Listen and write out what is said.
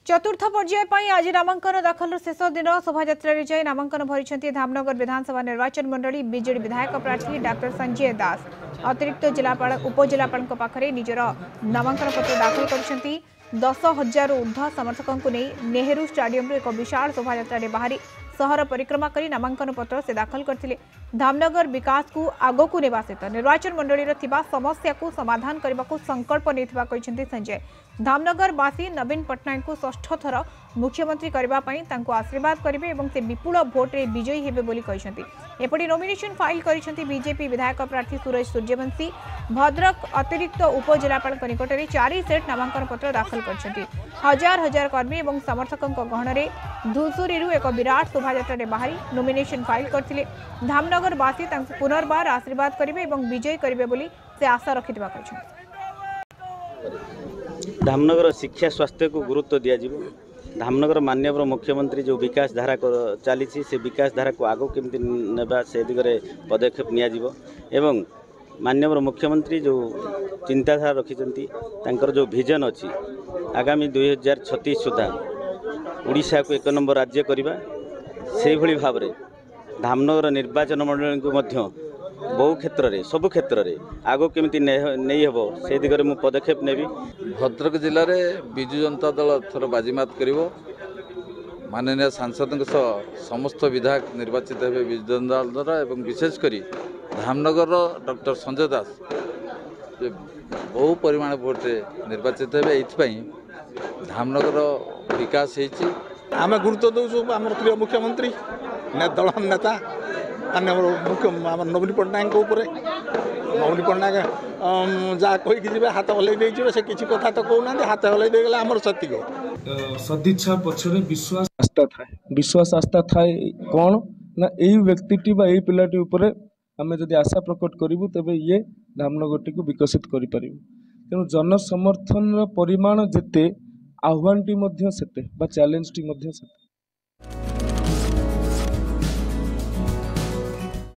चतुर्थ पर्याय पर आज नामांकन दाखल शेष दिन शोभायात्रा जाई नामांकन भरी धामनगर विधानसभा निर्वाचन मंडली बीजेडी विधायक प्रार्थी डॉक्टर संजय दास अतिरिक्त जिलापाल उपजिलापाल पाखरे निजर नामांकन पत्र दाखल कर 10,000 ऊर्ध्व समर्थकों को नहीं नेहरू स्टाडियम एक विशाल शोभायात्रा बाहरी सहर परिक्रमा कर नामांकन पत्र से दाखल करते धामनगर विकास को आग को नेवा सहित निर्वाचन मंडली समस्या को समाधान करने को संकल्प नहीं संजय धामनगरवासी नवीन पट्टनायक को षष्ठ थर मुख्यमंत्री करने आशीर्वाद करेंगे और से विपुल भोट्रे विजयी हेबे बोली कहते एपटी नॉमिनेशन फाइल कर बीजेपी विधायक प्रार्थी सुरेश सूर्यवंशी भद्रक अतिरिक्त उपजिलापाल निकट में 4 सेट नामांकन पत्र दाखल कर हजार हजार कर्मी और समर्थकों गहन धूसुरी एक विराट शोभायात्रा बाहरी नॉमिनेशन फाइल करते धामनगरवासी पुनर्बार आशीर्वाद करेंगे और विजयी करेंगे बोली से आशा रखिथिबा कहछन। धामनगर शिक्षा स्वास्थ्य को गुरुत्व दिज्व धामनगर माननीय मुख्यमंत्री जो विकास धारा चली से विकास धारा को आगो केमती नेबा से दिगरे पदक्षेप नियाजिवो एवं माननीय मुख्यमंत्री जो चिंताधारा रखिचंती तांकर जो विजन अच्छी आगामी 2036 सुधा ओडिशा को 1 नंबर राज्य करवा से भली भाव रे धामनगर निर्वाचन मंडल को मध्य बहु क्षेत्र रे सबु क्षेत्र रे आगो केमती नहीं हेबो से दिगरे मु पदक्षेप नेबी। भद्रक जिले में विजु जनता दल थर बाजीमात करिवो माननीय सांसद समस्त विधायक निर्वाचित हेबे विजु जनता दल द्वारा एवं विशेषकर धामनगर डॉक्टर संजय दास बहु परिमाण भोटे निर्वाचित हेबे एथि धामनगर विकास होइछि आम गुरुत्व दौचु आम प्रिय मुख्यमंत्री दल नेता मुख्य नवीन पट्टनायक नवीन पट्टनायक जहाँ कहीकि जी हाथ हल्ई से किसी कथा तो कहना हाथ हल्ई देगला आमर सतिक सदिच्छा पक्षरे विश्वास आस्था थाए कौन ना यही व्यक्ति बा पिलाटी उपरे आमे जदि आशा प्रकट करूँ तेबे ये धामनगरटी को विकसित करि परिबु। तेणु जन समर्थन परिमाण जेते आह्वान टी सेते बा चैलेंज टी सेते।